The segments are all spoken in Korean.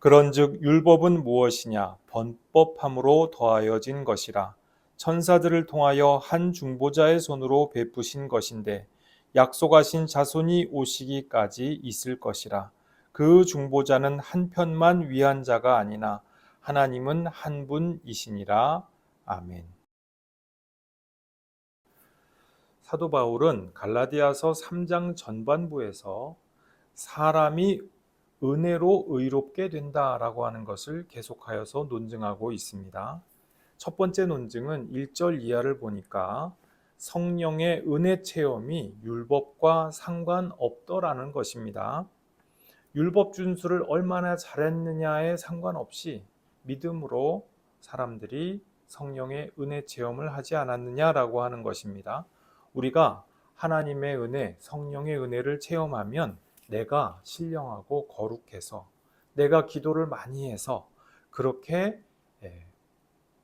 그런즉 율법은 무엇이냐? 번법함으로 더하여진 것이라. 천사들을 통하여 한 중보자의 손으로 베푸신 것인데 약속하신 자손이 오시기까지 있을 것이라. 그 중보자는 한 편만 위한 자가 아니나 하나님은 한 분이시니라. 아멘. 사도 바울은 갈라디아서 3장 전반부에서 사람이 은혜로 의롭게 된다라고 하는 것을 계속하여서 논증하고 있습니다. 첫 번째 논증은 1절 이하를 보니까 성령의 은혜 체험이 율법과 상관없더라는 것입니다. 율법 준수를 얼마나 잘했느냐에 상관없이 믿음으로 사람들이 성령의 은혜 체험을 하지 않았느냐라고 하는 것입니다. 우리가 하나님의 은혜, 성령의 은혜를 체험하면 내가 신령하고 거룩해서 내가 기도를 많이 해서 그렇게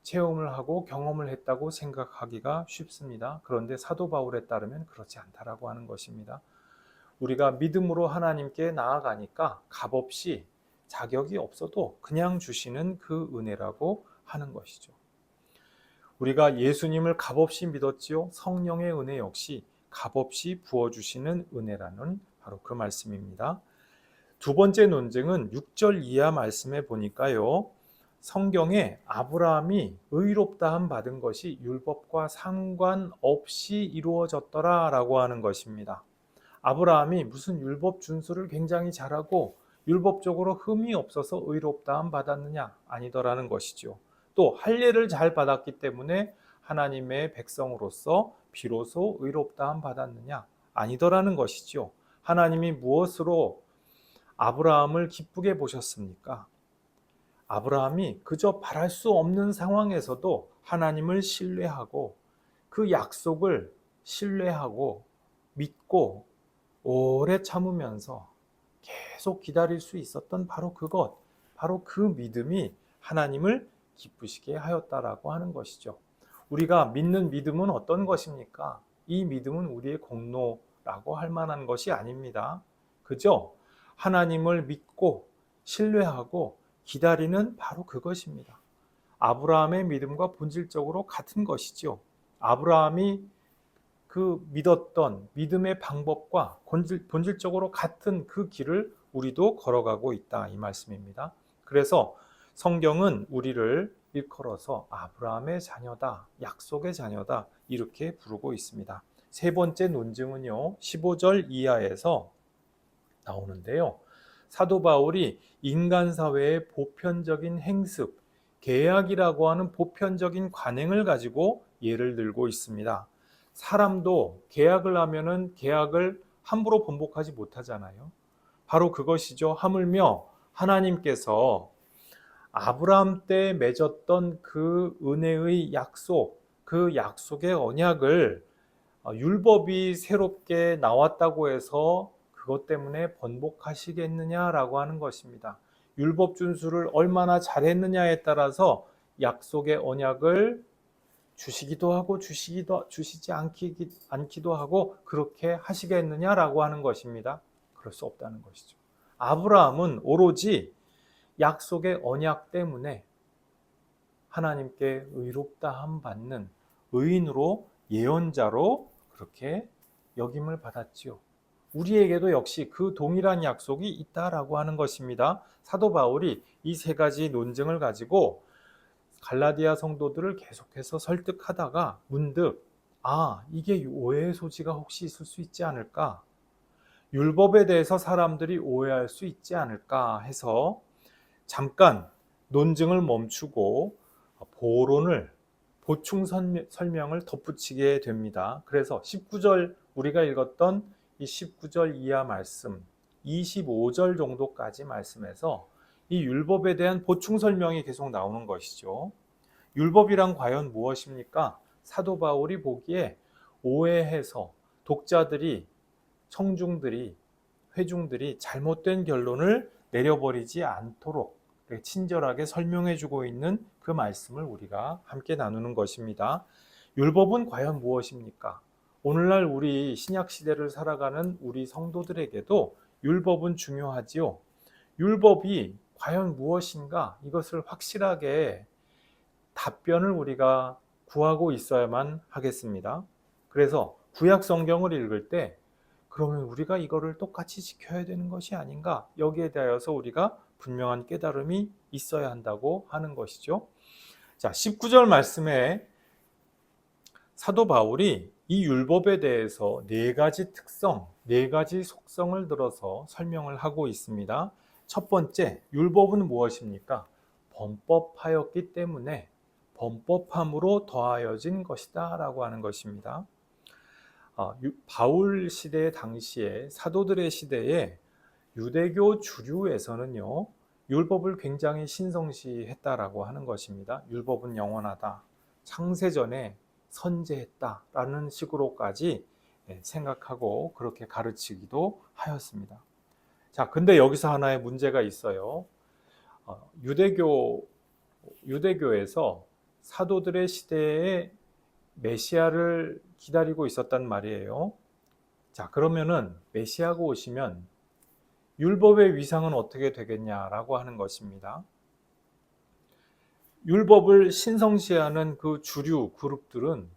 체험을 하고 경험을 했다고 생각하기가 쉽습니다. 그런데 사도 바울에 따르면 그렇지 않다라고 하는 것입니다. 우리가 믿음으로 하나님께 나아가니까 값없이 자격이 없어도 그냥 주시는 그 은혜라고 하는 것이죠. 우리가 예수님을 값없이 믿었지요. 성령의 은혜 역시 값없이 부어주시는 은혜라는 바로 그 말씀입니다. 두 번째 논증은 6절 이하 말씀에 보니까요. 성경에 아브라함이 의롭다함 받은 것이 율법과 상관없이 이루어졌더라라고 하는 것입니다. 아브라함이 무슨 율법 준수를 굉장히 잘하고 율법적으로 흠이 없어서 의롭다함 받았느냐? 아니더라는 것이죠. 또 할례를 잘 받았기 때문에 하나님의 백성으로서 비로소 의롭다함 받았느냐? 아니더라는 것이죠. 하나님이 무엇으로 아브라함을 기쁘게 보셨습니까? 아브라함이 그저 바랄 수 없는 상황에서도 하나님을 신뢰하고 그 약속을 신뢰하고 믿고 오래 참으면서 계속 기다릴 수 있었던 바로 그것, 바로 그 믿음이 하나님을 기쁘시게 하였다라고 하는 것이죠. 우리가 믿는 믿음은 어떤 것입니까? 이 믿음은 우리의 공로라고 할 만한 것이 아닙니다. 그죠? 하나님을 믿고 신뢰하고 기다리는 바로 그것입니다. 아브라함의 믿음과 본질적으로 같은 것이죠. 아브라함이 그 믿었던 믿음의 방법과 본질적으로 같은 그 길을 우리도 걸어가고 있다 이 말씀입니다. 그래서 성경은 우리를 일컬어서 아브라함의 자녀다, 약속의 자녀다 이렇게 부르고 있습니다. 세 번째 논증은요 15절 이하에서 나오는데요. 사도 바울이 인간 사회의 보편적인 행습, 계약이라고 하는 보편적인 관행을 가지고 예를 들고 있습니다. 사람도 계약을 하면은 계약을 함부로 번복하지 못하잖아요. 바로 그것이죠. 하물며 하나님께서 아브라함 때 맺었던 그 은혜의 약속, 그 약속의 언약을 율법이 새롭게 나왔다고 해서 그것 때문에 번복하시겠느냐라고 하는 것입니다. 율법 준수를 얼마나 잘했느냐에 따라서 약속의 언약을 주시기도 하고 주시지 않기도 하고 그렇게 하시겠느냐라고 하는 것입니다. 그럴 수 없다는 것이죠. 아브라함은 오로지 약속의 언약 때문에 하나님께 의롭다함 받는 의인으로 예언자로 그렇게 여김을 받았지요. 우리에게도 역시 그 동일한 약속이 있다라고 하는 것입니다. 사도 바울이 이 세 가지 논증을 가지고 갈라디아 성도들을 계속해서 설득하다가 문득 이게 오해의 소지가 혹시 있을 수 있지 않을까? 율법에 대해서 사람들이 오해할 수 있지 않을까 해서 잠깐 논증을 멈추고 보론을 보충 설명을 덧붙이게 됩니다. 그래서 19절 우리가 읽었던 이 19절 이하 말씀 25절 정도까지 말씀에서 이 율법에 대한 보충 설명이 계속 나오는 것이죠. 율법이란 과연 무엇입니까? 사도 바울이 보기에 오해해서 독자들이 청중들이 회중들이 잘못된 결론을 내려버리지 않도록 친절하게 설명해주고 있는 그 말씀을 우리가 함께 나누는 것입니다. 율법은 과연 무엇입니까? 오늘날 우리 신약 시대를 살아가는 우리 성도들에게도 율법은 중요하지요. 율법이 과연 무엇인가? 이것을 확실하게 답변을 우리가 구하고 있어야만 하겠습니다. 그래서 구약 성경을 읽을 때 그러면 우리가 이거를 똑같이 지켜야 되는 것이 아닌가? 여기에 대하여서 우리가 분명한 깨달음이 있어야 한다고 하는 것이죠. 자, 19절 말씀에 사도 바울이 이 율법에 대해서 네 가지 특성, 네 가지 속성을 들어서 설명을 하고 있습니다. 첫 번째, 율법은 무엇입니까? 범법하였기 때문에 범법함으로 더하여진 것이다 라고 하는 것입니다. 바울 시대 당시에 사도들의 시대에 유대교 주류에서는요, 율법을 굉장히 신성시했다라고 하는 것입니다. 율법은 영원하다. 창세전에 선제했다라는 식으로까지 생각하고 그렇게 가르치기도 하였습니다. 자, 근데 여기서 하나의 문제가 있어요. 유대교에서 사도들의 시대에 메시아를 기다리고 있었단 말이에요. 자, 그러면은 메시아가 오시면 율법의 위상은 어떻게 되겠냐라고 하는 것입니다. 율법을 신성시하는 그 주류 그룹들은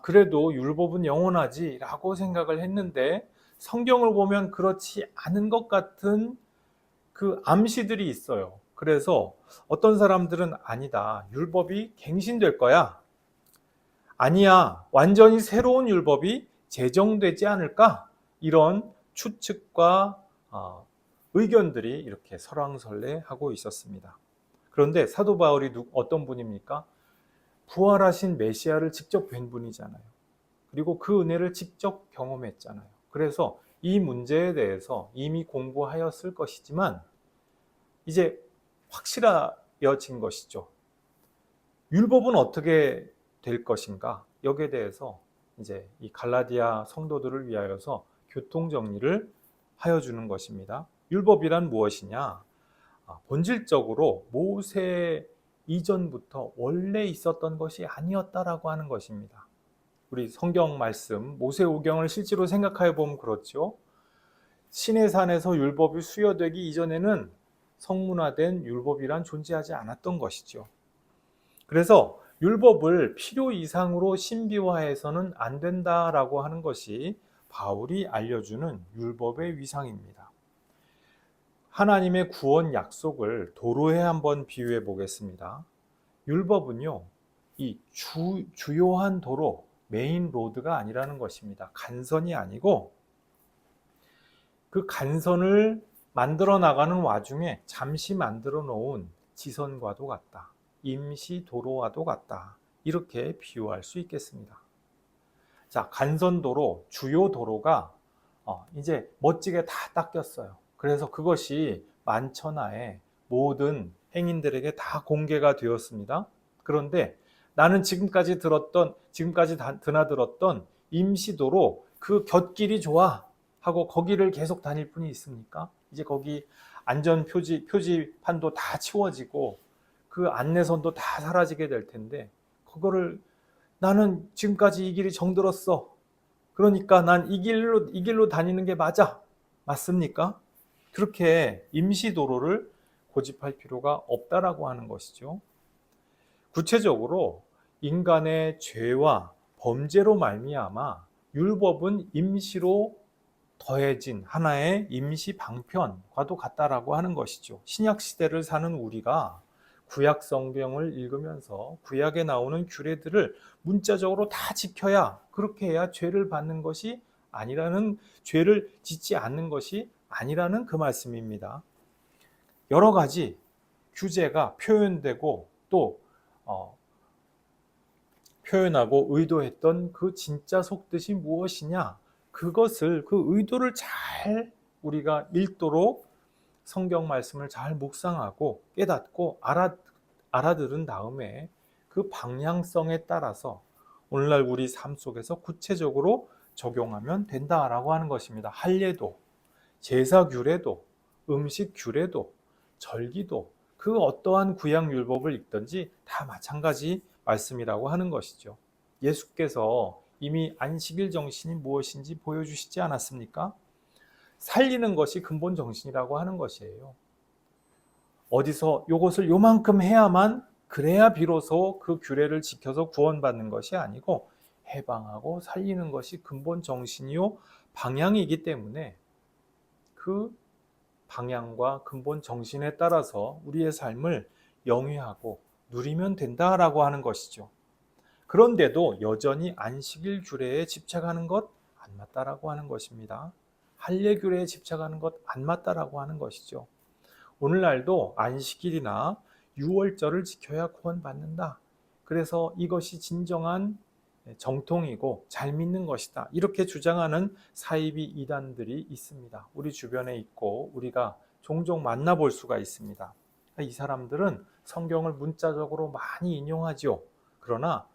그래도 율법은 영원하지 라고 생각을 했는데 성경을 보면 그렇지 않은 것 같은 그 암시들이 있어요. 그래서 어떤 사람들은 아니다. 율법이 갱신될 거야. 아니야. 완전히 새로운 율법이 제정되지 않을까? 이런 추측과 의견들이 이렇게 설왕설래하고 있었습니다. 그런데 사도 바울이 어떤 분입니까? 부활하신 메시아를 직접 뵌 분이잖아요. 그리고 그 은혜를 직접 경험했잖아요. 그래서 이 문제에 대해서 이미 공부하였을 것이지만 이제 확실해진 것이죠. 율법은 어떻게 될 것인가? 여기에 대해서 이제 이 갈라디아 성도들을 위하여서 교통 정리를 하여 주는 것입니다. 율법이란 무엇이냐? 본질적으로 모세 이전부터 원래 있었던 것이 아니었다라고 하는 것입니다. 우리 성경 말씀 모세오경을 실제로 생각해 보면 그렇죠. 시내산에서 율법이 수여되기 이전에는 성문화된 율법이란 존재하지 않았던 것이죠. 그래서 율법을 필요 이상으로 신비화해서는 안 된다라고 하는 것이 바울이 알려주는 율법의 위상입니다. 하나님의 구원 약속을 도로에 한번 비유해 보겠습니다. 율법은요, 이 주요한 도로, 메인 로드가 아니라는 것입니다. 간선이 아니고 그 간선을 만들어 나가는 와중에 잠시 만들어 놓은 지선과도 같다. 임시 도로와도 같다. 이렇게 비유할 수 있겠습니다. 자, 간선도로, 주요 도로가 이제 멋지게 다 닦였어요. 그래서 그것이 만천하에 모든 행인들에게 다 공개가 되었습니다. 그런데 나는 지금까지 드나들었던 임시도로 그 곁길이 좋아 하고 거기를 계속 다닐 뿐이 있습니까? 이제 거기 안전 표지판도 다 치워지고 그 안내선도 다 사라지게 될 텐데 그거를 나는 지금까지 이 길이 정들었어. 그러니까 난 이 길로 다니는 게 맞습니까? 그렇게 임시도로를 고집할 필요가 없다라고 하는 것이죠. 구체적으로 인간의 죄와 범죄로 말미암아 율법은 임시로 더해진 하나의 임시 방편과도 같다라고 하는 것이죠. 신약 시대를 사는 우리가 구약 성경을 읽으면서 구약에 나오는 규례들을 문자적으로 다 지켜야, 그렇게 해야 죄를 받는 것이 아니라는, 죄를 짓지 않는 것이 아니라는 그 말씀입니다. 여러 가지 규제가 표현되고 또 표현하고 의도했던 그 진짜 속뜻이 무엇이냐, 그것을, 그 의도를 잘 우리가 읽도록 성경 말씀을 잘 묵상하고 깨닫고 알아들은 다음에 그 방향성에 따라서 오늘날 우리 삶 속에서 구체적으로 적용하면 된다라고 하는 것입니다. 할례도, 제사 규례도, 음식 규례도, 절기도, 그 어떠한 구약 율법을 읽든지 다 마찬가지 말씀이라고 하는 것이죠. 예수께서 이미 안식일 정신이 무엇인지 보여주시지 않았습니까? 살리는 것이 근본 정신이라고 하는 것이에요. 어디서 요것을 요만큼 해야만 그래야 비로소 그 규례를 지켜서 구원받는 것이 아니고 해방하고 살리는 것이 근본 정신이요 방향이기 때문에 그 방향과 근본 정신에 따라서 우리의 삶을 영위하고 누리면 된다라고 하는 것이죠. 그런데도 여전히 안식일 규례에 집착하는 것 안 맞다라고 하는 것입니다. 할례 규례에 집착하는 것 안 맞다라고 하는 것이죠. 오늘날도 안식일이나 유월절을 지켜야 구원받는다. 그래서 이것이 진정한 정통이고 잘 믿는 것이다. 이렇게 주장하는 사이비 이단들이 있습니다. 우리 주변에 있고 우리가 종종 만나볼 수가 있습니다. 이 사람들은 성경을 문자적으로 많이 인용하죠. 그러나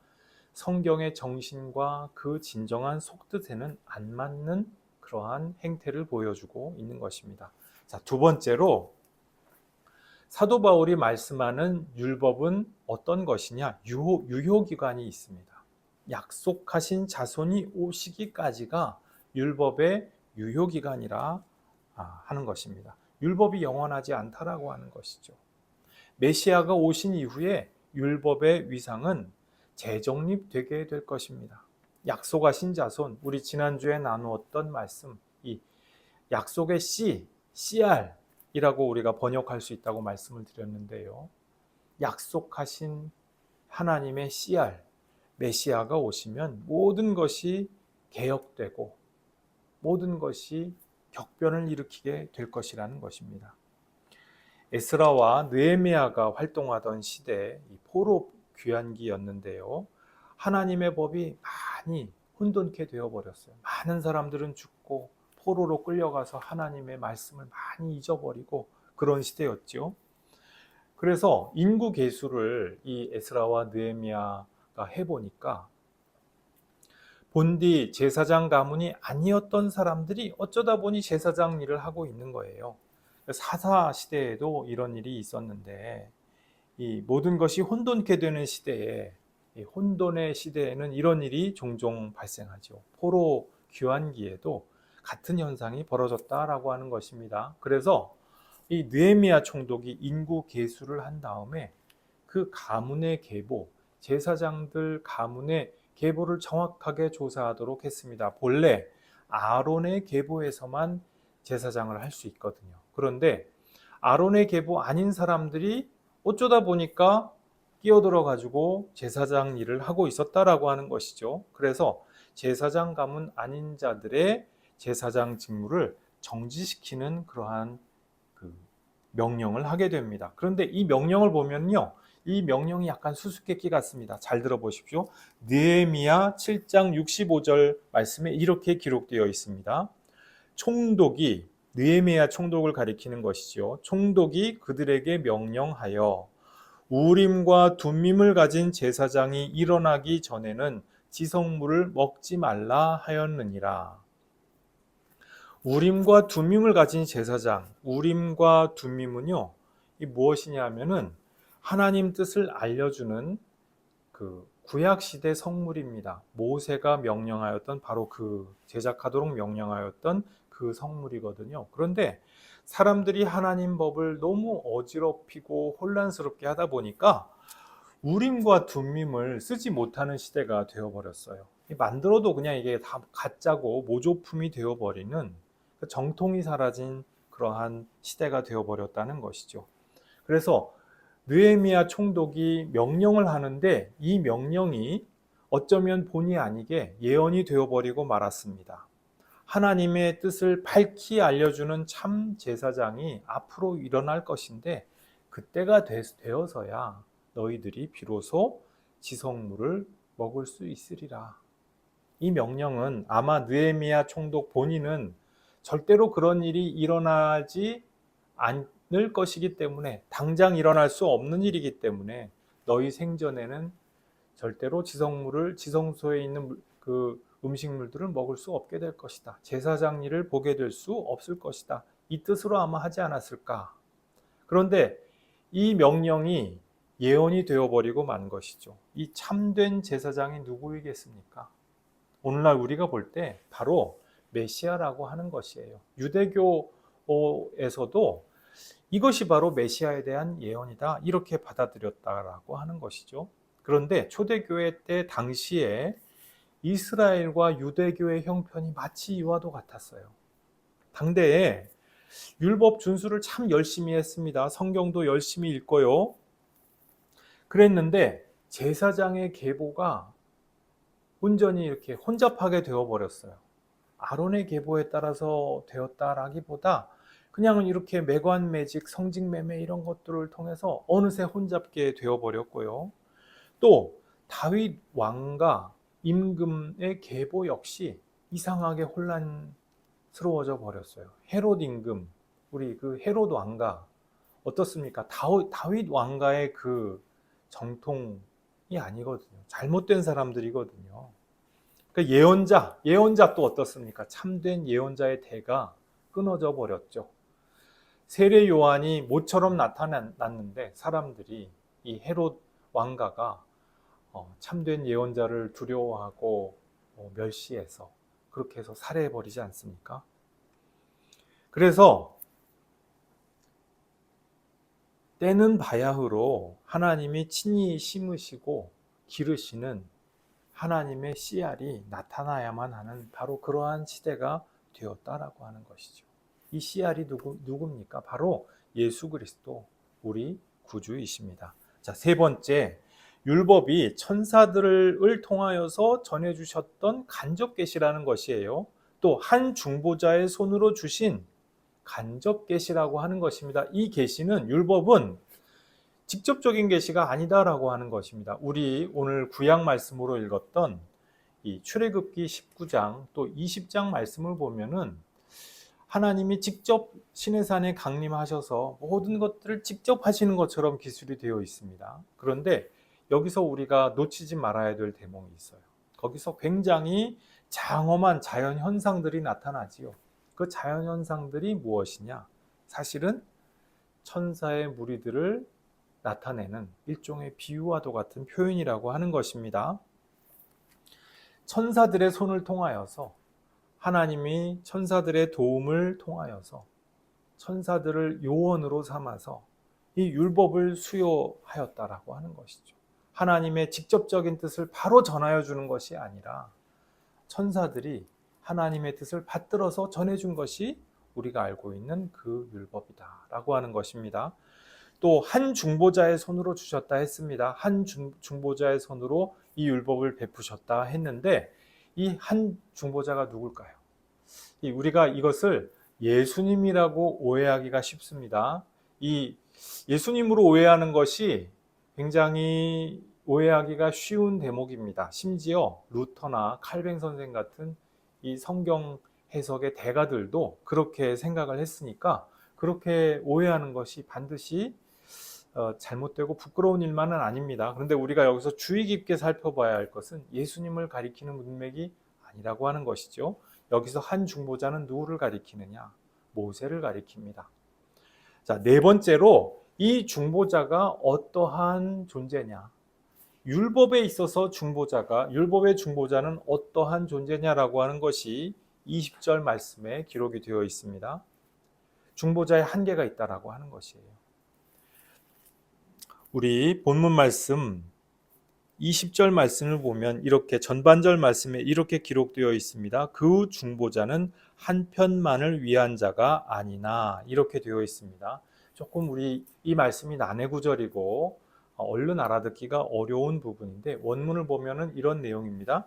성경의 정신과 그 진정한 속뜻에는 안 맞는 그러한 행태를 보여주고 있는 것입니다. 자, 두 번째로 사도 바울이 말씀하는 율법은 어떤 것이냐? 유효기간이 있습니다. 약속하신 자손이 오시기까지가 율법의 유효기간이라 하는 것입니다. 율법이 영원하지 않다라고 하는 것이죠. 메시아가 오신 이후에 율법의 위상은 재정립되게 될 것입니다. 약속하신 자손, 우리 지난주에 나누었던 말씀, 이 약속의 CR이라고 우리가 번역할 수 있다고 말씀을 드렸는데요. 약속하신 하나님의 CR, 메시아가 오시면 모든 것이 개혁되고 모든 것이 격변을 일으키게 될 것이라는 것입니다. 에스라와 느헤미야가 활동하던 시대 포로 귀환기였는데요. 하나님의 법이 많이 혼돈케 되어버렸어요. 많은 사람들은 죽고 포로로 끌려가서 하나님의 말씀을 많이 잊어버리고 그런 시대였죠. 그래서 인구 계수를 이 에스라와 느헤미야가 해보니까 본디 제사장 가문이 아니었던 사람들이 어쩌다 보니 제사장 일을 하고 있는 거예요. 사사 시대에도 이런 일이 있었는데 이 모든 것이 혼돈케 되는 시대에 이 혼돈의 시대에는 이런 일이 종종 발생하죠. 포로 귀환기에도 같은 현상이 벌어졌다라고 하는 것입니다. 그래서 이 느헤미야 총독이 인구 계수를 한 다음에 그 가문의 계보, 제사장들 가문의 계보를 정확하게 조사하도록 했습니다. 본래 아론의 계보에서만 제사장을 할 수 있거든요. 그런데 아론의 계보 아닌 사람들이 어쩌다 보니까 끼어들어 가지고 제사장 일을 하고 있었다라고 하는 것이죠. 그래서 제사장 가문 아닌 자들의 제사장 직무를 정지시키는 그러한 그 명령을 하게 됩니다. 그런데 이 명령을 보면요, 이 명령이 약간 수수께끼 같습니다. 잘 들어보십시오. 느헤미야 7장 65절 말씀에 이렇게 기록되어 있습니다. 총독이, 느헤미야 총독을 가리키는 것이죠. 총독이 그들에게 명령하여 우림과 둠밈을 가진 제사장이 일어나기 전에는 지성물을 먹지 말라 하였느니라. 우림과 둠밈을 가진 제사장, 우림과 둠밈은요, 이 무엇이냐 하면은 하나님 뜻을 알려주는 그 구약시대 성물입니다. 모세가 명령하였던 바로 그 제작하도록 명령하였던 그 성물이거든요. 그런데 사람들이 하나님 법을 너무 어지럽히고 혼란스럽게 하다 보니까 우림과 둠밈을 쓰지 못하는 시대가 되어버렸어요. 만들어도 그냥 이게 다 가짜고 모조품이 되어버리는 정통이 사라진 그러한 시대가 되어버렸다는 것이죠. 그래서 느헤미야 총독이 명령을 하는데 이 명령이 어쩌면 본의 아니게 예언이 되어버리고 말았습니다. 하나님의 뜻을 밝히 알려주는 참 제사장이 앞으로 일어날 것인데 그때가 되어서야 너희들이 비로소 지성물을 먹을 수 있으리라. 이 명령은 아마 느헤미야 총독 본인은 절대로 그런 일이 일어나지 않을 것이기 때문에 당장 일어날 수 없는 일이기 때문에 너희 생전에는 절대로 지성소에 있는 그 음식물들을 먹을 수 없게 될 것이다. 제사장 일을 보게 될 수 없을 것이다. 이 뜻으로 아마 하지 않았을까. 그런데 이 명령이 예언이 되어버리고 만 것이죠. 이 참된 제사장이 누구이겠습니까? 오늘날 우리가 볼 때 바로 메시아라고 하는 것이에요. 유대교에서도 이것이 바로 메시아에 대한 예언이다. 이렇게 받아들였다라고 하는 것이죠. 그런데 초대교회 때 당시에 이스라엘과 유대교의 형편이 마치 이와도 같았어요. 당대에 율법 준수를 참 열심히 했습니다. 성경도 열심히 읽고요. 그랬는데 제사장의 계보가 온전히 이렇게 혼잡하게 되어버렸어요. 아론의 계보에 따라서 되었다라기보다 그냥 이렇게 매관매직, 성직매매 이런 것들을 통해서 어느새 혼잡게 되어버렸고요. 또 다윗 왕과 임금의 계보 역시 이상하게 혼란스러워져 버렸어요. 헤롯 임금, 우리 그 헤롯 왕가 어떻습니까? 다윗 왕가의 그 정통이 아니거든요. 잘못된 사람들이거든요. 그러니까 예언자 또 어떻습니까? 참된 예언자의 대가 끊어져 버렸죠. 세례 요한이 모처럼 나타났는데 사람들이 이 헤롯 왕가가 참된 예언자를 두려워하고 멸시해서 그렇게 해서 살해해버리지 않습니까? 그래서 때는 바야흐로 하나님이 친히 심으시고 기르시는 하나님의 씨알이 나타나야만 하는 바로 그러한 시대가 되었다라고 하는 것이죠. 이 씨알이 누굽니까? 바로 예수 그리스도 우리 구주이십니다. 자, 세 번째, 율법이 천사들을 통하여서 전해주셨던 간접 계시라는 것이에요. 또 한 중보자의 손으로 주신 간접 계시라고 하는 것입니다. 이 계시는 율법은 직접적인 계시가 아니다라고 하는 것입니다. 우리 오늘 구약 말씀으로 읽었던 이 출애굽기 19장 또 20장 말씀을 보면은 하나님이 직접 시내산에 강림하셔서 모든 것들을 직접 하시는 것처럼 기술이 되어 있습니다. 그런데 여기서 우리가 놓치지 말아야 될 대목이 있어요. 거기서 굉장히 장엄한 자연 현상들이 나타나지요. 그 자연 현상들이 무엇이냐? 사실은 천사의 무리들을 나타내는 일종의 비유와도 같은 표현이라고 하는 것입니다. 천사들의 손을 통하여서 하나님이 천사들의 도움을 통하여서 천사들을 요원으로 삼아서 이 율법을 수여하였다라고 하는 것이죠. 하나님의 직접적인 뜻을 바로 전하여 주는 것이 아니라 천사들이 하나님의 뜻을 받들어서 전해준 것이 우리가 알고 있는 그 율법이다라고 하는 것입니다. 또 한 중보자의 손으로 주셨다 했습니다. 한 중보자의 손으로 이 율법을 베푸셨다 했는데 이 한 중보자가 누굴까요? 우리가 이것을 예수님이라고 오해하기가 쉽습니다. 이 예수님으로 오해하는 것이 굉장히 오해하기가 쉬운 대목입니다. 심지어 루터나 칼뱅 선생 같은 이 성경 해석의 대가들도 그렇게 생각을 했으니까 그렇게 오해하는 것이 반드시 잘못되고 부끄러운 일만은 아닙니다. 그런데 우리가 여기서 주의 깊게 살펴봐야 할 것은 예수님을 가리키는 문맥이 아니라고 하는 것이죠. 여기서 한 중보자는 누구를 가리키느냐? 모세를 가리킵니다. 자, 네 번째로 이 중보자가 어떠한 존재냐? 율법에 있어서 율법의 중보자는 어떠한 존재냐라고 하는 것이 20절 말씀에 기록이 되어 있습니다. 중보자의 한계가 있다라고 하는 것이에요. 우리 본문 말씀 20절 말씀을 보면 이렇게 전반절 말씀에 이렇게 기록되어 있습니다. 그 중보자는 한 편만을 위한 자가 아니나 이렇게 되어 있습니다. 조금 우리 이 말씀이 난해구절이고 얼른 알아듣기가 어려운 부분인데 원문을 보면은 이런 내용입니다.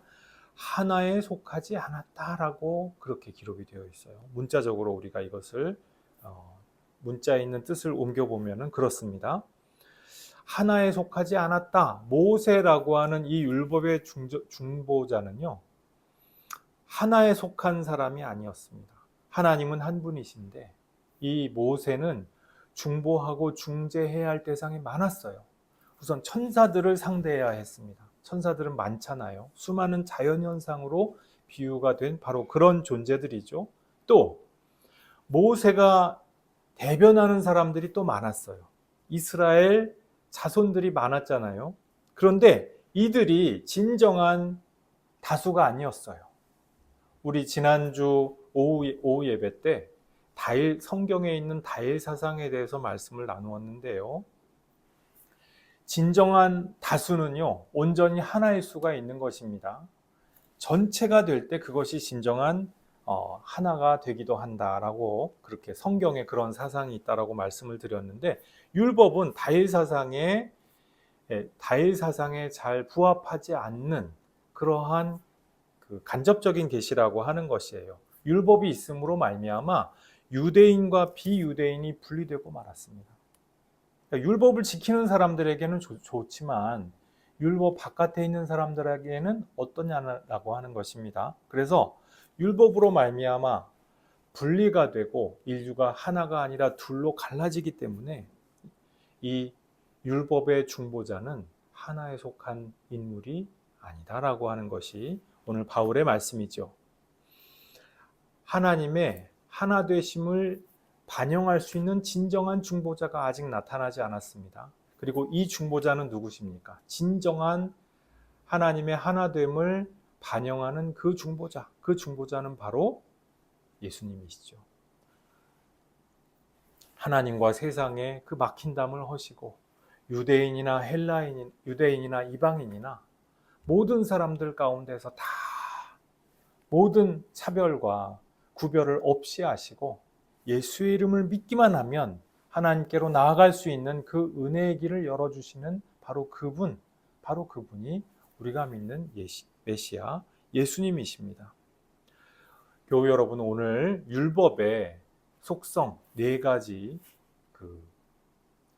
하나에 속하지 않았다라고 그렇게 기록이 되어 있어요. 문자적으로 우리가 이것을 문자에 있는 뜻을 옮겨보면은 그렇습니다. 하나에 속하지 않았다. 모세라고 하는 이 율법의 중보자는요, 하나에 속한 사람이 아니었습니다. 하나님은 한 분이신데 이 모세는 중보하고 중재해야 할 대상이 많았어요. 우선 천사들을 상대해야 했습니다. 천사들은 많잖아요. 수많은 자연현상으로 비유가 된 바로 그런 존재들이죠. 또 모세가 대변하는 사람들이 또 많았어요. 이스라엘 자손들이 많았잖아요. 그런데 이들이 진정한 다수가 아니었어요. 우리 지난주 오후 예배 때 성경에 있는 다일 사상에 대해서 말씀을 나누었는데요. 진정한 다수는요, 온전히 하나일 수가 있는 것입니다. 전체가 될 때 그것이 진정한 하나가 되기도 한다라고, 그렇게 성경에 그런 사상이 있다라고 말씀을 드렸는데, 율법은 다일 사상에 잘 부합하지 않는 그러한 그 간접적인 계시라고 하는 것이에요. 율법이 있음으로 말미암아 유대인과 비유대인이 분리되고 말았습니다. 그러니까 율법을 지키는 사람들에게는 좋지만 율법 바깥에 있는 사람들에게는 어떠냐라고 하는 것입니다. 그래서 율법으로 말미암아 분리가 되고 인류가 하나가 아니라 둘로 갈라지기 때문에 이 율법의 중보자는 하나에 속한 인물이 아니다라고 하는 것이 오늘 바울의 말씀이죠. 하나님의 하나 되심을 반영할 수 있는 진정한 중보자가 아직 나타나지 않았습니다. 그리고 이 중보자는 누구십니까? 진정한 하나님의 하나됨을 반영하는 그 중보자는 바로 예수님이시죠. 하나님과 세상에 그 막힌 담을 허시고 유대인이나 유대인이나 이방인이나 모든 사람들 가운데서 다 모든 차별과 구별을 없이 하시고 예수의 이름을 믿기만 하면 하나님께로 나아갈 수 있는 그 은혜의 길을 열어주시는 바로 그분이 우리가 믿는 메시아 예수님이십니다. 교우 여러분, 오늘 율법의 속성 4가지 그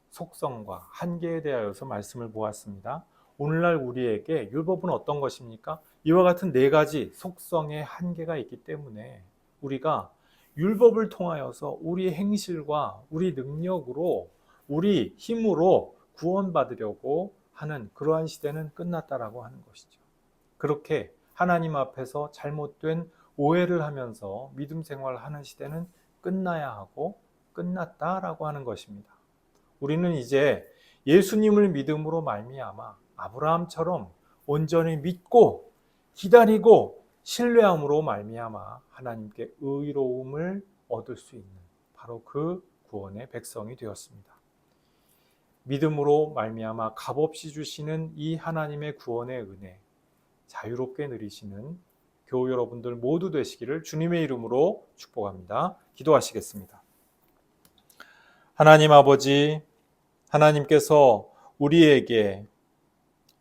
속성과 한계에 대하여서 말씀을 보았습니다. 오늘날 우리에게 율법은 어떤 것입니까? 이와 같은 4가지 속성의 한계가 있기 때문에 우리가 율법을 통하여서 우리 행실과 우리 능력으로 우리 힘으로 구원받으려고 하는 그러한 시대는 끝났다라고 하는 것이죠. 그렇게 하나님 앞에서 잘못된 오해를 하면서 믿음 생활을 하는 시대는 끝나야 하고 끝났다라고 하는 것입니다. 우리는 이제 예수님을 믿음으로 말미암아 아브라함처럼 온전히 믿고 기다리고 신뢰함으로 말미암아 하나님께 의로움을 얻을 수 있는 바로 그 구원의 백성이 되었습니다. 믿음으로 말미암아 값없이 주시는 이 하나님의 구원의 은혜, 자유롭게 누리시는 교우 여러분들 모두 되시기를 주님의 이름으로 축복합니다. 기도하시겠습니다. 하나님 아버지, 하나님께서 우리에게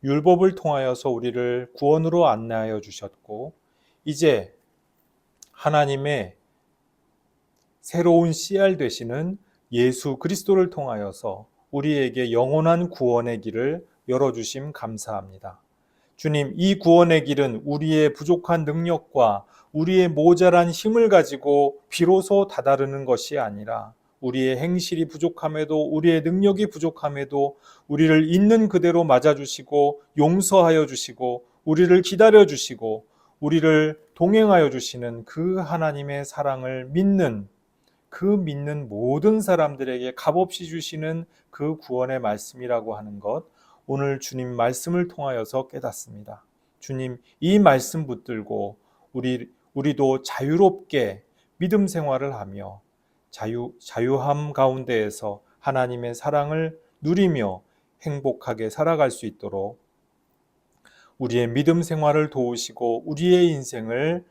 율법을 통하여서 우리를 구원으로 안내하여 주셨고, 이제 하나님의 새로운 씨알 되시는 예수 그리스도를 통하여서 우리에게 영원한 구원의 길을 열어주심 감사합니다. 주님, 이 구원의 길은 우리의 부족한 능력과 우리의 모자란 힘을 가지고 비로소 다다르는 것이 아니라 우리의 행실이 부족함에도 우리의 능력이 부족함에도 우리를 있는 그대로 맞아주시고 용서하여 주시고 우리를 기다려 주시고 우리를 동행하여 주시는 그 하나님의 사랑을 믿는 모든 사람들에게 값없이 주시는 그 구원의 말씀이라고 하는 것, 오늘 주님 말씀을 통하여서 깨닫습니다. 주님, 이 말씀 붙들고 우리도 자유롭게 믿음 생활을 하며 자유함 가운데에서 하나님의 사랑을 누리며 행복하게 살아갈 수 있도록 우리의 믿음 생활을 도우시고 우리의 인생을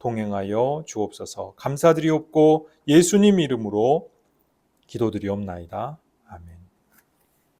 동행하여 주옵소서. 감사드리옵고 예수님 이름으로 기도드리옵나이다. 아멘.